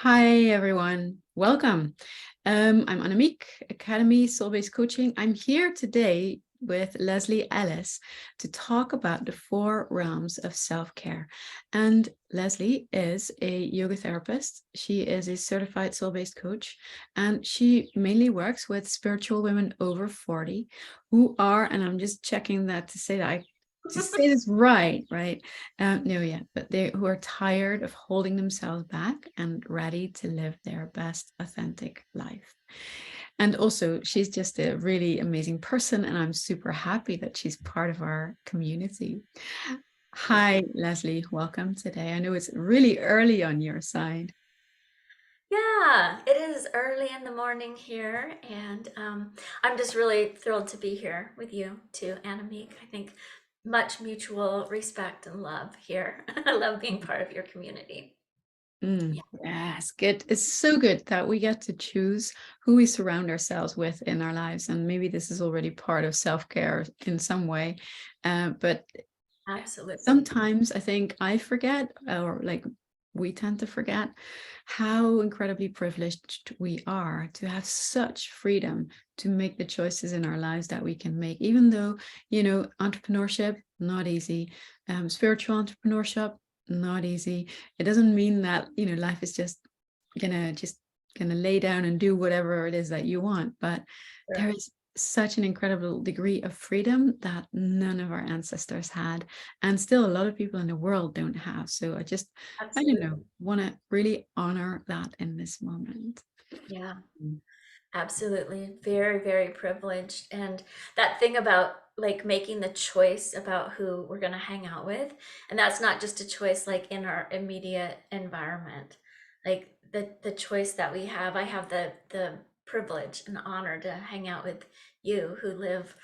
Hi, everyone. Welcome. I'm Annemiek, Academy Soul-Based Coaching. I'm here today with Leslie Ellis to talk about the 4 realms of self-care. And Leslie is a yoga therapist. She is a certified soul-based coach, and she mainly works with spiritual women over 40 who are, and I'm just checking that to say that I to say this right? No, yeah, but they who are tired of holding themselves back and ready to live their best authentic life. And also, she's just a really amazing person, and I'm super happy that she's part of our community. Hi, Leslie. Welcome today. I know it's really early on your side. Yeah, it is early in the morning here, and I'm just really thrilled to be here with you too, Annemiek. I think much mutual respect and love here. I love being part of your community. Yeah, Yes, good. It's so good that we get to choose who we surround ourselves with in our lives. And maybe this is already part of self-care in some way. But absolutely. sometimes I think I forget, or like we tend to forget, how incredibly privileged we are to have such freedom to make the choices in our lives that we can make, even though, entrepreneurship, not easy, spiritual entrepreneurship, not easy. It doesn't mean that, life is just gonna lay down and do whatever it is that you want, but there Sure. is such an incredible degree of freedom that none of our ancestors had, and still a lot of people in the world don't have. So I don't know, Absolutely. want to really honor that in this moment. Yeah, Mm. absolutely. Very, very privileged. And that thing about like making the choice about who we're going to hang out with, and that's not just a choice like in our immediate environment. Like the choice that we have, I have the privilege and honor to hang out with you who live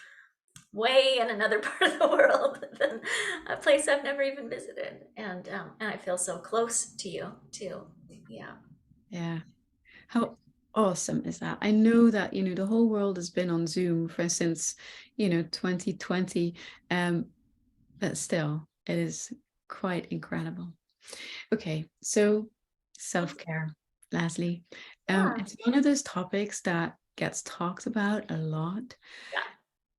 way in another part of the world than a place I've never even visited. And I feel so close to you too. Yeah. Yeah. How awesome is that? I know that, the whole world has been on Zoom for since, 2020. But still, it is quite incredible. Okay, so self-care, Leslie. Yeah. It's one of those topics that gets talked about a lot. Yeah.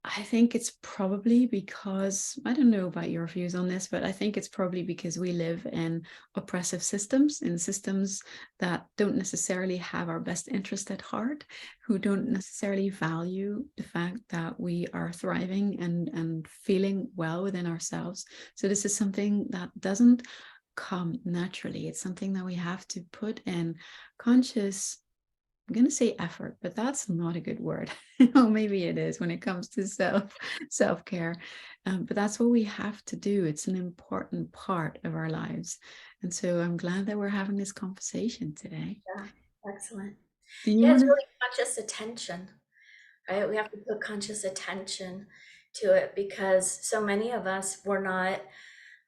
I think it's probably because, I don't know about your views on this, but I think it's probably because we live in oppressive systems, in systems that don't necessarily have our best interest at heart, who don't necessarily value the fact that we are thriving and feeling well within ourselves. So this is something that doesn't come naturally. It's something that we have to put in conscious, I'm going to say effort, but that's not a good word. Or maybe it is when it comes to self-care. But that's what we have to do. It's an important part of our lives. And so I'm glad that we're having this conversation today. Yeah. Excellent. Do you Yeah, want it's to? really conscious attention, right? We have to put conscious attention to it because so many of us were not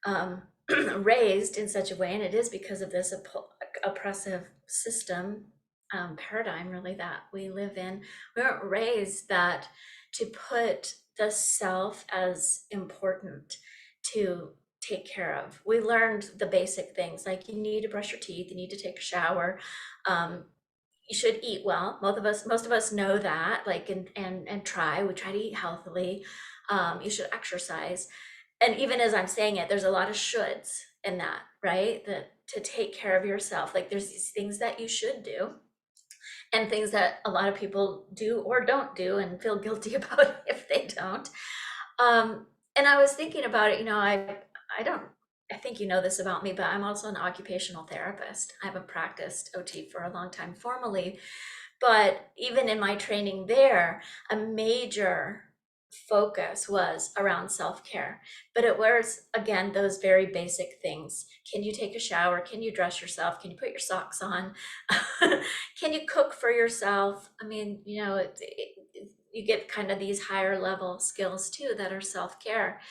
um, raised in such a way, and it is because of this oppressive system paradigm, really, that we live in. We weren't raised that to put the self as important to take care of. We learned the basic things like you need to brush your teeth, you need to take a shower. Um, you should eat well. Most of us know that, like, and try. We try to eat healthily. You should exercise. And even as I'm saying it, there's a lot of shoulds in that, right? That to take care of yourself. Like there's these things that you should do and things that a lot of people do or don't do and feel guilty about if they don't. Um, and I was thinking about it, I don't, I think you know this about me, but I'm also an occupational therapist. I haven't practiced OT for a long time formally, but even in my training there, a major focus was around self-care. But it was, again, those very basic things. Can you take a shower? Can you dress yourself? Can you put your socks on? Can you cook for yourself? I mean, you get kind of these higher level skills too that are self-care.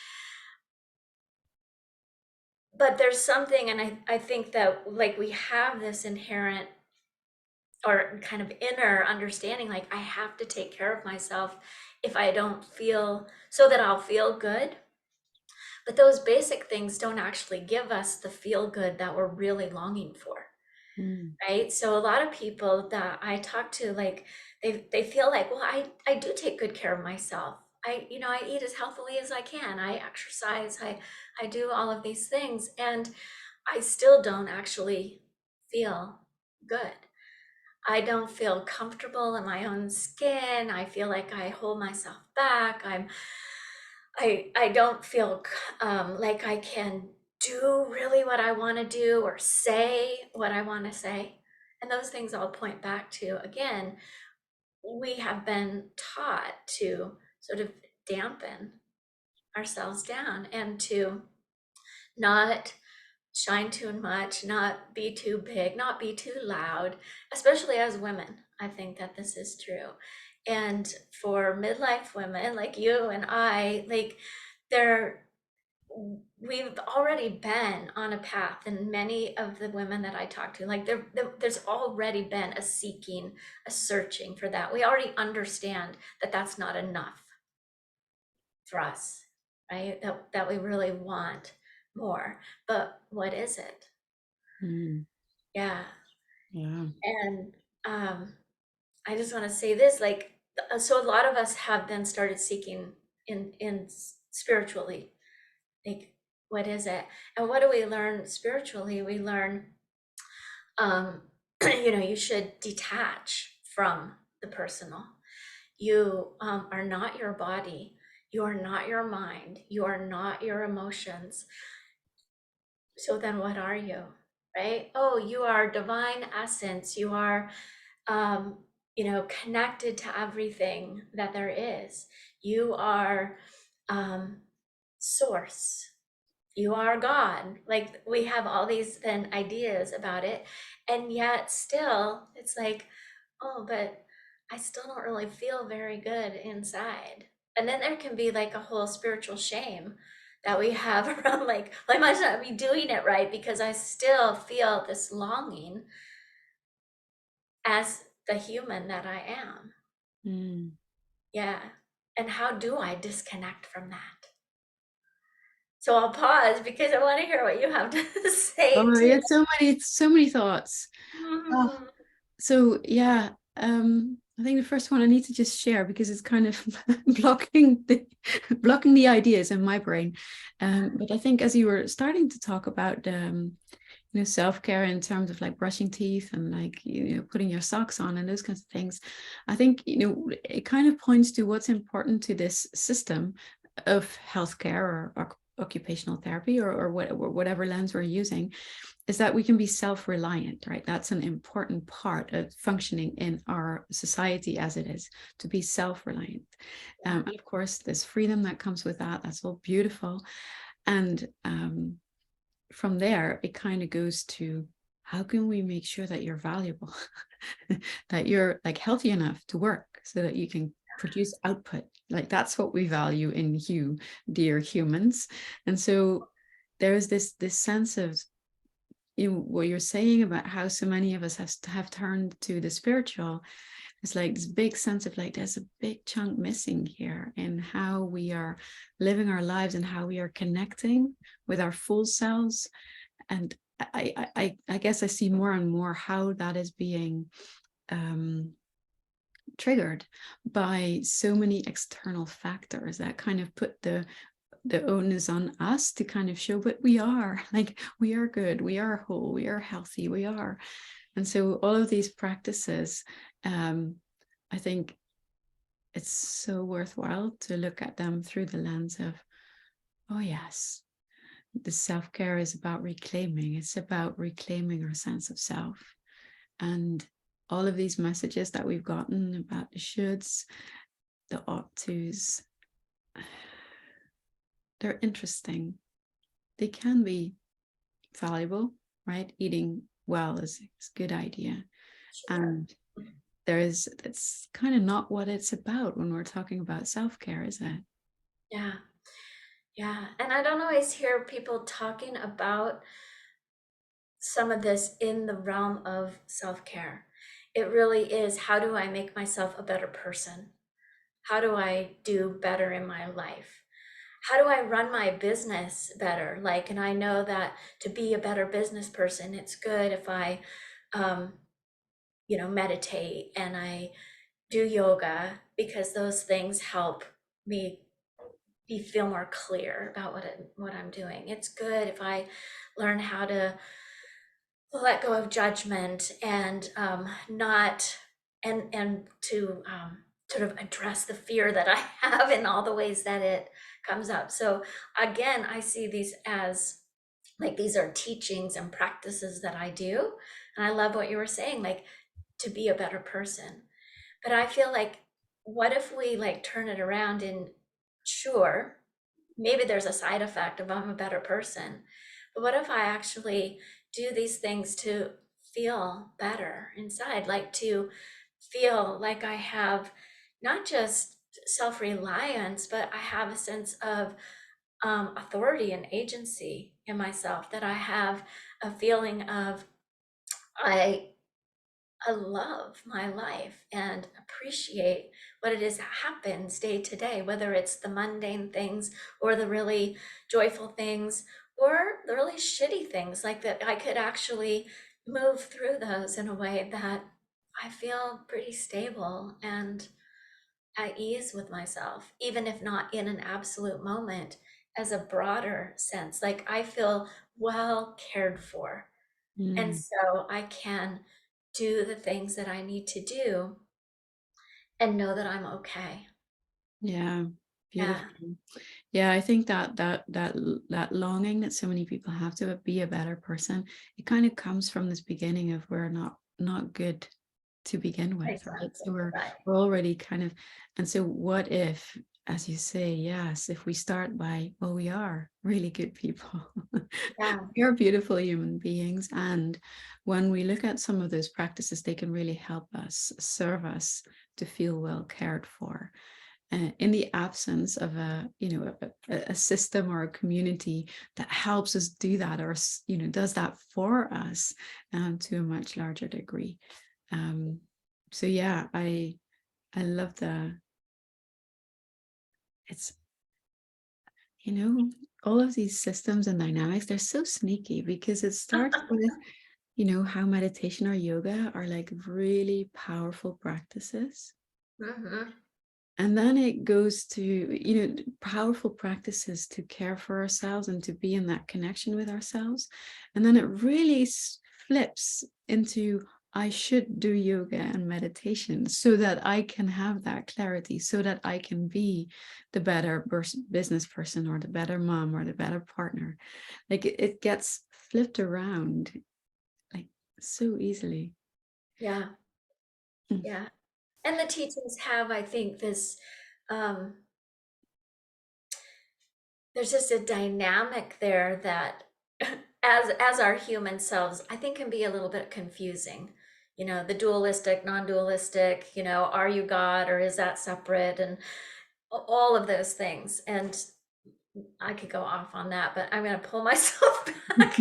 But there's something, and I think that like we have this inherent or kind of inner understanding, like I have to take care of myself if I don't feel so that I'll feel good. But those basic things don't actually give us the feel good that we're really longing for. Mm. right? So a lot of people that I talk to, like they feel like, well, I do take good care of myself. I eat as healthily as I can. I exercise. I do all of these things, and I still don't actually feel good. I don't feel comfortable in my own skin. I feel like I hold myself back. I don't feel like I can do really what I want to do or say what I want to say. And those things all point back to, again, we have been taught to sort of dampen ourselves down and to not shine too much, not be too big, not be too loud, especially as women. I think that this is true. And for midlife women like you and I, like, there we've already been on a path, and many of the women that I talk to, like, there's already been a seeking, a searching for that. We already understand that that's not enough for us, right? That we really want more. But what is it? Mm. Yeah. Yeah. And I just want to say this, like, so a lot of us have then started seeking in spiritually, like, what is it? And what do we learn spiritually? We learn, um, you should detach from the personal. You are not your body. You are not your mind. You are not your emotions. So then what are you? Right? Oh, you are divine essence. You are, um, connected to everything that there is. You are, um, source. You are God. Like, we have all these then ideas about it. And yet still it's like, oh, but I still don't really feel very good inside. And then there can be like a whole spiritual shame that we have around, like, I must not be doing it right because I still feel this longing as the human that I am. Mm. Yeah. And how do I disconnect from that? So I'll pause because I want to hear what you have to say Oh, too. you had so many thoughts. Oh, Mhm. so yeah, I think the first one I need to just share because it's kind of blocking the ideas in my brain. But I think as you were starting to talk about self-care in terms of like brushing teeth and like putting your socks on and those kinds of things, I think it kind of points to what's important to this system of healthcare or occupational therapy or whatever lens we're using, is that we can be self-reliant, right? That's an important part of functioning in our society as it is, to be self-reliant. Yeah. And of course, there's freedom that comes with that. That's all beautiful. And from there, it kind of goes to how can we make sure that you're valuable, that you're like healthy enough to work so that you can produce output. Like that's what we value in you, dear humans. And so there's this sense of what you're saying about how so many of us have turned to the spiritual. It's like this big sense of like there's a big chunk missing here in how we are living our lives and how we are connecting with our full selves. And I guess I see more and more how that is being triggered by so many external factors that kind of put the onus on us to kind of show what we are. Like we are good, we are whole, we are healthy, we are. And so all of these practices, I think it's so worthwhile to look at them through the lens of, oh yes, the self-care is about reclaiming. It's about reclaiming our sense of self. And all of these messages that we've gotten about the shoulds, the ought tos, they're interesting. They can be valuable, right? Eating well is a good idea. Sure. And that's kind of not what it's about when we're talking about self-care, is it? Yeah. Yeah. And I don't always hear people talking about some of this in the realm of self-care. It really is, how do I make myself a better person? How do I do better in my life? How do I run my business better? Like, and I know that to be a better business person, it's good if I um, meditate and I do yoga, because those things help me feel more clear about what I'm doing. It's good if I learn how to let go of judgment and not and to sort of address the fear that I have in all the ways that it comes up. So again, I see these as like these are teachings and practices that I do, and I love what you were saying, like to be a better person. But I feel like, what if we like turn it around and sure, maybe there's a side effect of I'm a better person, but what if I actually do these things to feel better inside, like to feel like I have not just self-reliance, but I have a sense of authority and agency in myself, that I have a feeling of I I love my life and appreciate what it is that happens day to day, whether it's the mundane things or the really joyful things or the really shitty things, like that I could actually move through those in a way that I feel pretty stable and at ease with myself, even if not in an absolute moment, as a broader sense. Like I feel well cared for. And Mm, so I can do the things that I need to do and know that I'm okay. yeah, Yeah, beautiful. Yeah, I think that longing that so many people have to be a better person, it kind of comes from this beginning of we're not good to begin with, right? exactly. So we're Right. we're already kind of, and so what if, as you say, yes, if we start by, well, we are really good people. Yeah, We are beautiful human beings, and when we look at some of those practices, they can really help us, serve us to feel well cared for in the absence of a system or a community that helps us do that, or does that for us to a much larger degree. um, so yeah, I love the, it's, all of these systems and dynamics, they're so sneaky because it starts with how meditation or yoga are like really powerful practices. hmm, And then it goes to, powerful practices to care for ourselves and to be in that connection with ourselves. And then it really flips into, I should do yoga and meditation so that I can have that clarity, so that I can be the better business person or the better mom or the better partner. Like it gets flipped around like so easily. yeah, Mm. yeah. And the teachings have, I think, this um there's just a dynamic there that as our human selves, I think can be a little bit confusing. The dualistic, non-dualistic, are you God or is that separate? And all of those things. And I could go off on that, but I'm going to pull myself back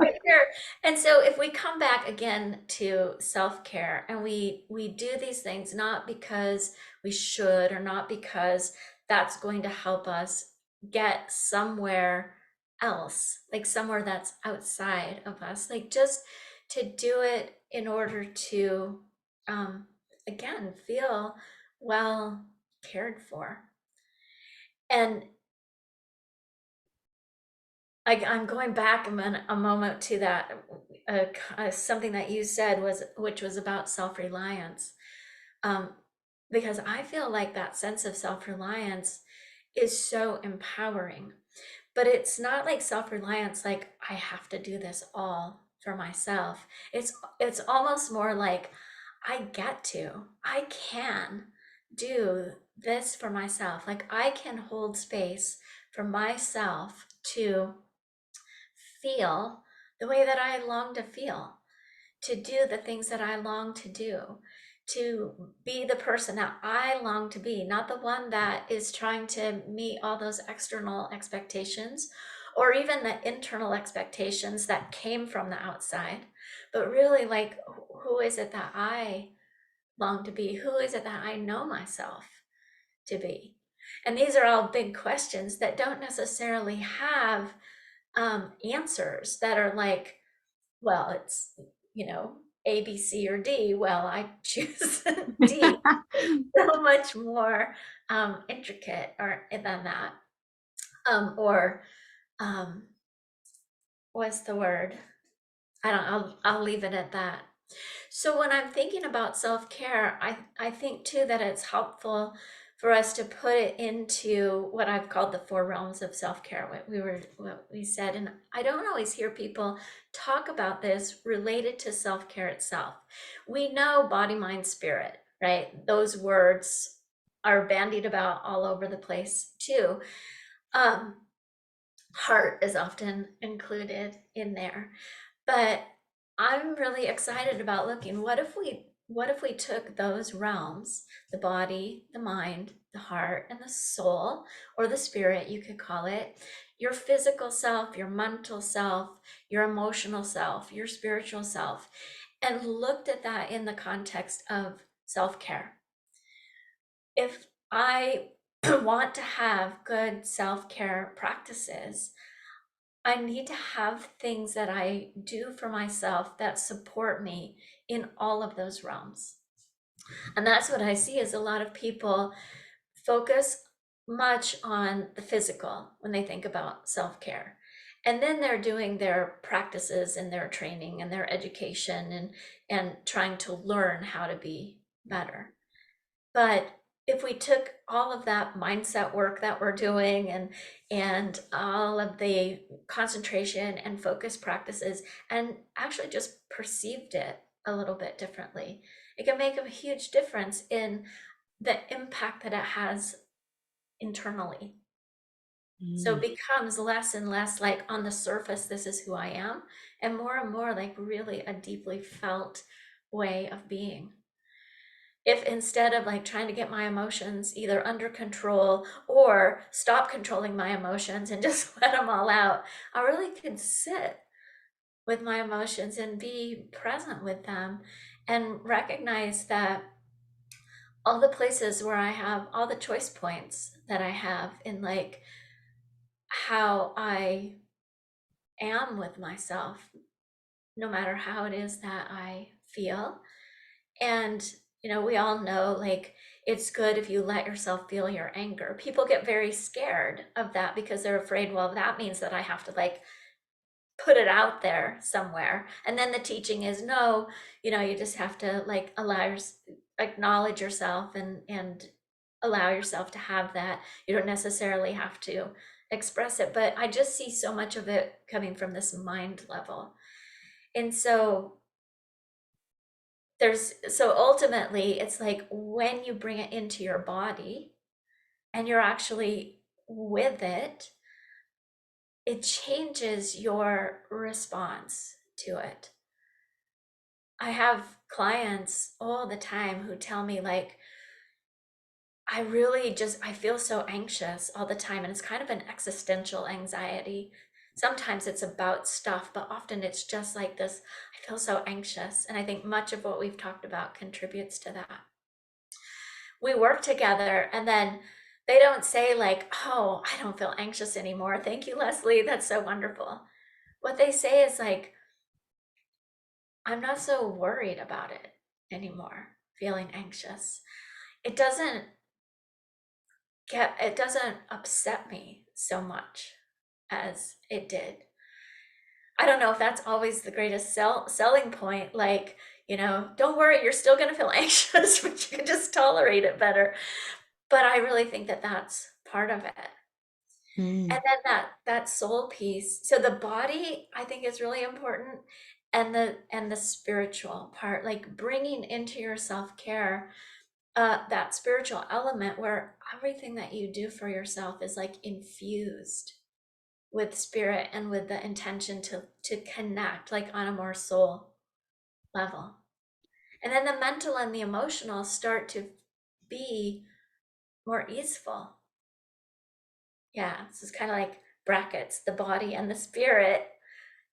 right here. And so if we come back again to self-care, and we do these things not because we should, or not because that's going to help us get somewhere else, like somewhere that's outside of us, like just to do it in order to um again feel well cared for. And I'm going back a moment to that, something that you said, which was about self-reliance. Um, because I feel like that sense of self-reliance is so empowering, but it's not like self-reliance, like I have to do this all for myself. It's almost more like I can do this for myself. Like I can hold space for myself to feel the way that I long to feel, to do the things that I long to do, to be the person that I long to be, not the one that is trying to meet all those external expectations or even the internal expectations that came from the outside, but really like, who is it that I long to be? Who is it that I know myself to be? And these are all big questions that don't necessarily have answers that are like, well, it's A, B, C, or D. Well, I choose D. So much more intricate than that. Or what's the word? I don't. I'll leave it at that. So when I'm thinking about self-care, I think too that it's helpful for us to put it into what I've called the four realms of self-care, what we said. And I don't always hear people talk about this related to self-care itself. We know body, mind, spirit, right? Those words are bandied about all over the place too. Heart is often included in there. But I'm really excited about looking, what if we took those realms, the body, the mind, the heart, and the soul, or the spirit, you could call it, your physical self, your mental self, your emotional self, your spiritual self, and looked at that in the context of self-care. If I want to have good self-care practices, I need to have things that I do for myself that support me in all of those realms. And that's what I see is a lot of people focus much on the physical when they think about self-care. And then they're doing their practices and their training and their education and trying to learn how to be better. But if we took all of that mindset work that we're doing and all of the concentration and focus practices and actually just perceived it a little bit differently, it can make a huge difference in the impact that it has internally. So it becomes less and less like on the surface, this is who I am, and more like really a deeply felt way of being. If instead of like trying to get my emotions either under control or stop controlling my emotions and just let them all out, I really could sit with my emotions and be present with them and recognize that all the places where I have all the choice points that I have in like how I am with myself, no matter how it is that I feel. And, we all know like it's good if you let yourself feel your anger. People get very scared of that because they're afraid, well, that means that I have to like put it out there somewhere. And then the teaching is no, you just have to like acknowledge yourself and allow yourself to have that. You don't necessarily have to express it, but I just see so much of it coming from this mind level. And so ultimately it's like when you bring it into your body and you're actually with it, it changes your response to it. I have clients all the time who tell me like, I feel so anxious all the time. And it's kind of an existential anxiety. Sometimes it's about stuff, but often it's just like this, I feel so anxious. And I think much of what we've talked about contributes to that. We work together and then they don't say like, oh, I don't feel anxious anymore. Thank you, Leslie. That's so wonderful. What they say is like, I'm not so worried about it anymore, feeling anxious. It doesn't it doesn't upset me so much as it did. I don't know if that's always the greatest selling point. Like, don't worry, you're still going to feel anxious, but you can just tolerate it better. But I really think that that's part of it. And then that soul piece. So the body, I think, is really important, and the spiritual part, like bringing into your self-care that spiritual element where everything that you do for yourself is like infused with spirit and with the intention to connect like on a more soul level. And then the mental and the emotional start to be more easeful. Yeah, this is kind of like brackets, the body and the spirit,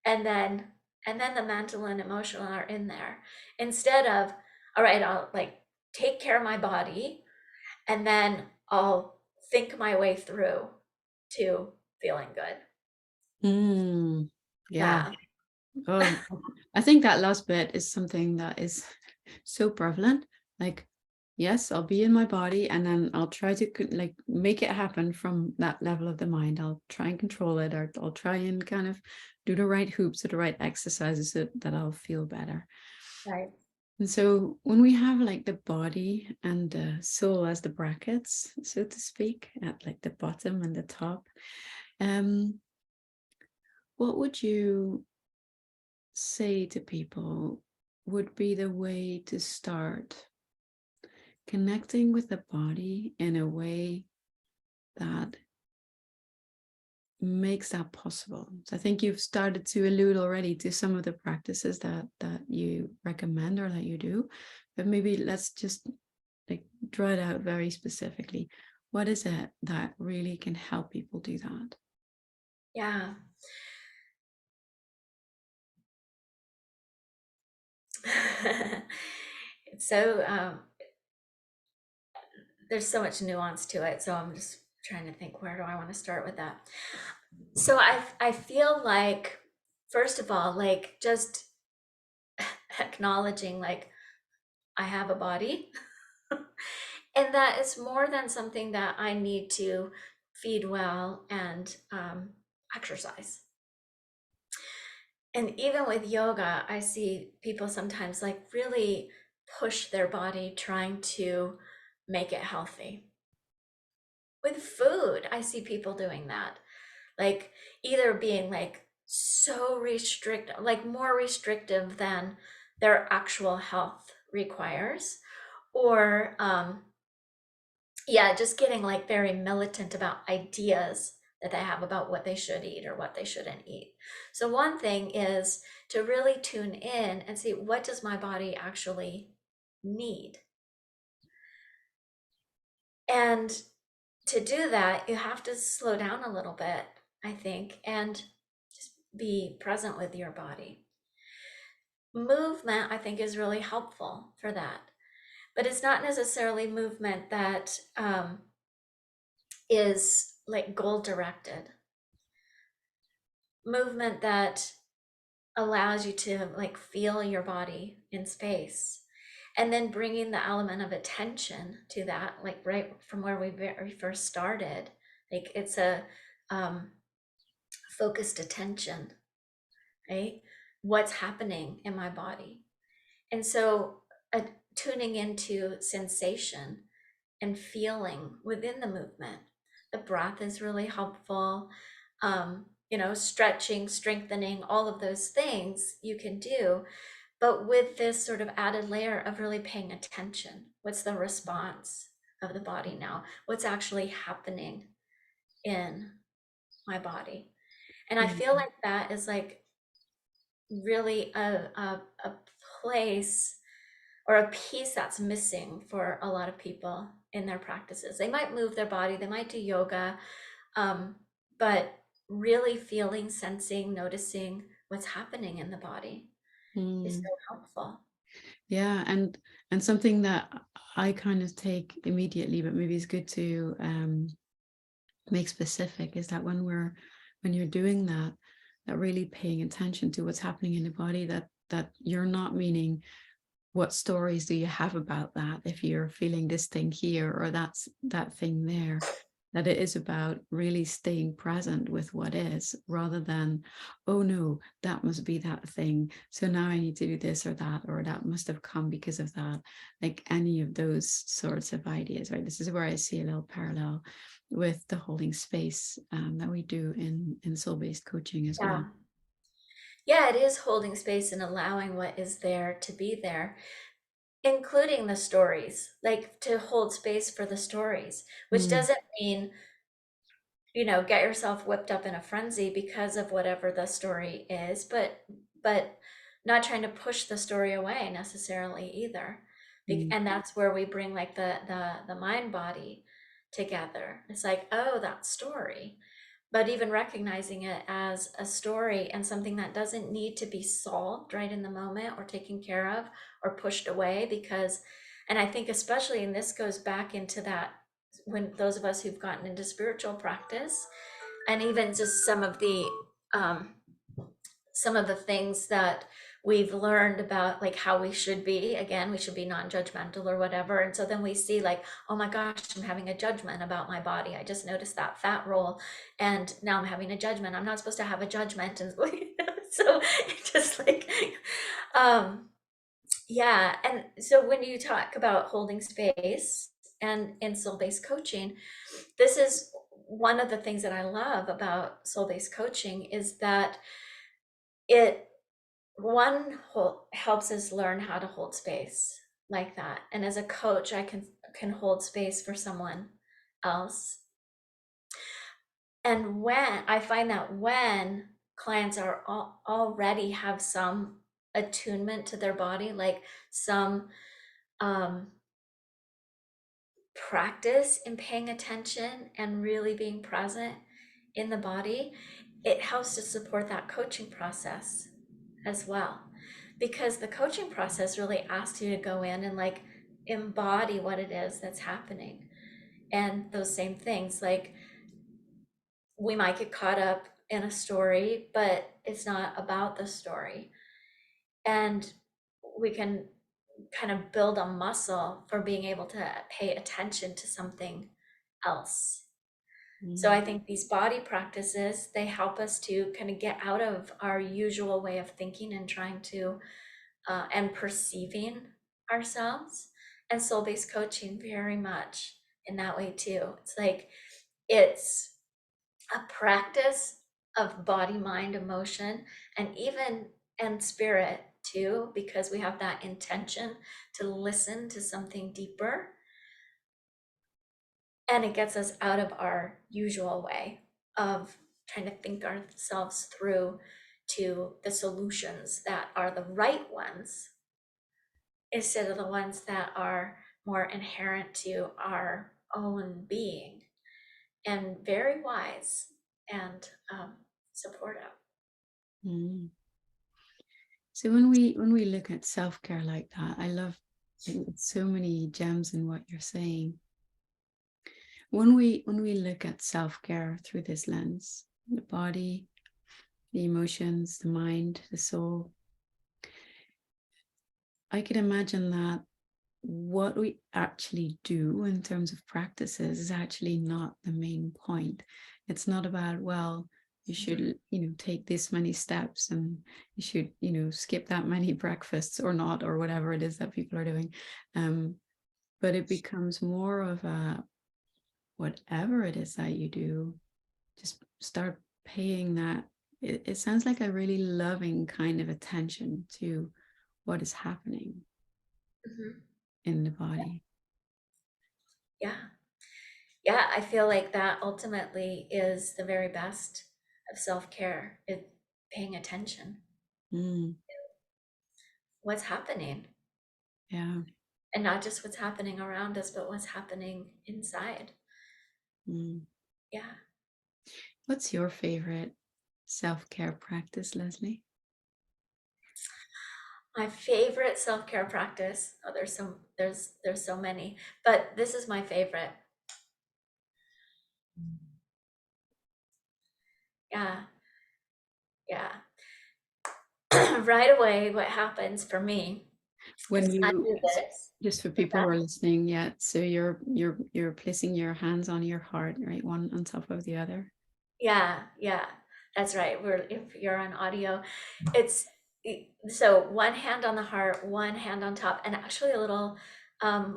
and then the mental and emotional are in there. Instead of, all right, I'll like take care of my body and then I'll think my way through to feeling good. Yeah. Yeah. Oh, I think that last bit is something that is so prevalent. Like, yes, I'll be in my body, and then I'll try to like make it happen from that level of the mind. I'll try and control it, or I'll try and kind of do the right hoops or the right exercises so that I'll feel better. Right. And so when we have like the body and the soul as the brackets, so to speak, at like the bottom and the top, um, what would you say to people would be the way to start connecting with the body in a way that makes that possible? So I think you've started to allude already to some of the practices that you recommend or that you do, but maybe let's just like draw it out very specifically. What is it that really can help people do that? Yeah. So there's so much nuance to it. So I'm just trying to think, where do I want to start with that? So I feel like, first of all, like just acknowledging like I have a body and that is more than something that I need to feed well and exercise. And even with yoga, I see people sometimes like really push their body trying to make it healthy. With food, I see people doing that, like either being like so restrictive, like more restrictive than their actual health requires, or yeah, just getting like very militant about ideas that they have about what they should eat or what they shouldn't eat. So one thing is to really tune in and see, what does my body actually need? And to do that, you have to slow down a little bit, I think, and just be present with your body. Movement, I think, is really helpful for that, but it's not necessarily movement that is like goal directed. Movement that allows you to like feel your body in space, and then bringing the element of attention to that, like right from where we very first started, like it's a um, focused attention, right? What's happening in my body? And so tuning into sensation and feeling within the movement. The breath is really helpful. Stretching, strengthening, all of those things you can do, but with this sort of added layer of really paying attention. What's the response of the body now? What's actually happening in my body? And I feel like that is like really a place or a piece that's missing for a lot of people in their practices. They might move their body, they might do yoga, but really feeling, sensing, noticing what's happening in the body is so helpful. Yeah, and something that I kind of take immediately, but maybe it's good to make specific, is that when you're doing that, that really paying attention to what's happening in the body, that you're not meaning what stories do you have about that if you're feeling this thing here or that's that thing there, that it is about really staying present with what is, rather than, oh no, that must be that thing, so now I need to do this or that must have come because of that, like any of those sorts of ideas, right? This is where I see a little parallel with the holding space that we do in soul-based coaching as well. Yeah. Yeah, it is holding space and allowing what is there to be there, including the stories, like to hold space for the stories, which Mm, doesn't mean, get yourself whipped up in a frenzy because of whatever the story is, but not trying to push the story away necessarily either. mm, And that's where we bring like the mind body together. It's like, oh, that story, but even recognizing it as a story and something that doesn't need to be solved right in the moment or taken care of or pushed away. Because, and I think especially, and this goes back into that, when those of us who've gotten into spiritual practice, and even just some of the um, some of the things that we've learned about like how we should be. Again, we should be non-judgmental or whatever. And so then we see like, oh my gosh, I'm having a judgment about my body. I just noticed that fat roll and now I'm having a judgment. I'm not supposed to have a judgment. And so it just like, um, yeah. And so when you talk about holding space and in soul-based coaching, this is one of the things that I love about soul-based coaching is that it helps us learn how to hold space like that. And as a coach, I can hold space for someone else. And when I find that when clients are already have some attunement to their body, like some um, practice in paying attention and really being present in the body, it helps to support that coaching process as well. Because the coaching process really asks you to go in and like embody what it is that's happening. And those same things, like we might get caught up in a story, but it's not about the story. And we can kind of build a muscle for being able to pay attention to something else. So I think these body practices, they help us to kind of get out of our usual way of thinking and trying to and perceiving ourselves. And soul-based coaching very much in that way too. It's like it's a practice of body, mind, emotion, and even and spirit too, because we have that intention to listen to something deeper. And it gets us out of our usual way of trying to think ourselves through to the solutions that are the right ones instead of the ones that are more inherent to our own being, and very wise and supportive. Mm. So when we look at self-care like that, I love so many gems in what you're saying. When we look at self-care through this lens, the body, the emotions, the mind, the soul, I can imagine that what we actually do in terms of practices is actually not the main point. It's not about, well, you should, take this many steps and you should, skip that many breakfasts or not, or whatever it is that people are doing. But it becomes more of a, whatever it is that you do, just start paying that. It sounds like a really loving kind of attention to what is happening in the body. Yeah. Yeah, I feel like that ultimately is the very best of self-care, is paying attention. Mm, What's happening, yeah. and not just what's happening around us, but what's happening inside. Mm. Yeah. What's your favorite self-care practice, Leslie? My favorite self-care practice, oh, there's so many, but this is my favorite. Yeah. Yeah. Right away, what happens for me When is I you, do this. just for What's people who that? are listening, yeah, so you're placing your hands on your heart, right, one on top of the other. Yeah, yeah, that's right. If you're on audio, it's so one hand on the heart, one hand on top, and actually a little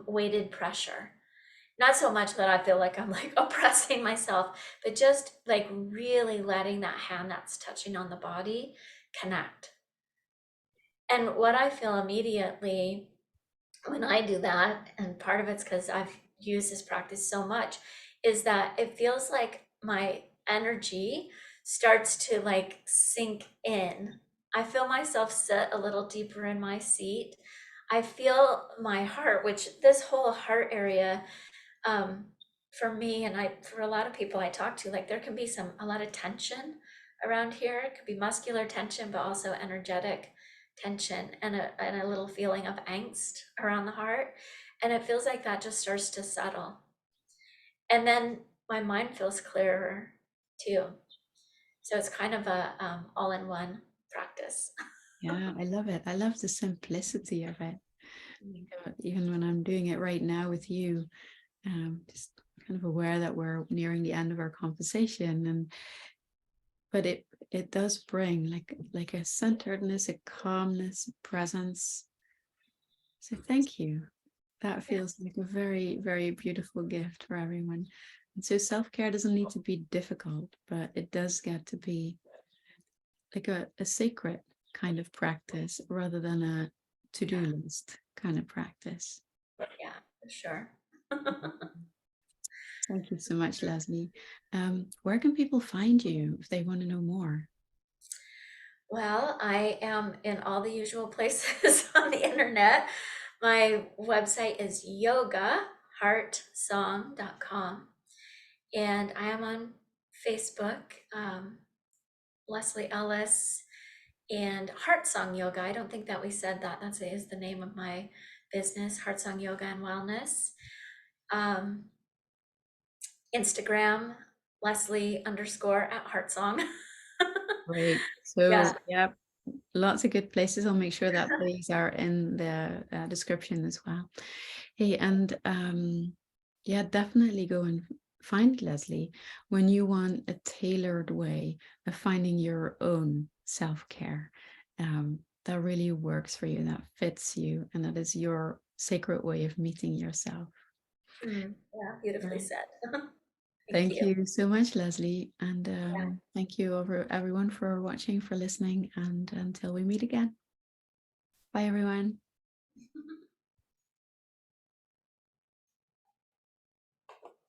weighted pressure. Not so much that I feel like I'm like oppressing myself, but just like really letting that hand that's touching on the body connect. And what I feel immediately when I do that, and part of it's because I've used this practice so much, is that it feels like my energy starts to like sink in. I feel myself sit a little deeper in my seat. I feel my heart, which this whole heart area, um, for me and for a lot of people I talk to, like there can be a lot of tension around here. It could be muscular tension, but also energetic tension and a little feeling of angst around the heart. And it feels like that just starts to settle. And then my mind feels clearer too. So it's kind of a all-in-one practice. practice. Yeah, I love it. I love the simplicity of it. Even when I'm doing it right now with you, just kind of aware that we're nearing the end of our conversation, but it does bring like a centeredness, a calmness, a presence. So thank you. That feels like a very, very beautiful gift for everyone. And so self-care doesn't need to be difficult, but it does get to be like a sacred kind of practice rather than a to-do list kind of practice. Yeah, for sure. Thank you so much, Leslie. Where can people find you if they want to know more? Well, I am in all the usual places on the internet. My website is yogaheartsong.com, and I am on Facebook, Leslie Ellis, and HeartSong Yoga. I don't think that we said that. That is the name of my business, HeartSong Yoga and Wellness. Instagram, Leslie_@HeartSong. Great. So Yeah. yeah, lots of good places. I'll make sure that these are in the description as well. Hey, and yeah, definitely go and find Leslie when you want a tailored way of finding your own self-care that really works for you, that fits you, and that is your sacred way of meeting yourself. Yeah, beautifully Right. said. Thank Thank you. you so much, Leslie. And Yeah. thank you everyone for watching, for listening. And until we meet again. Bye, everyone.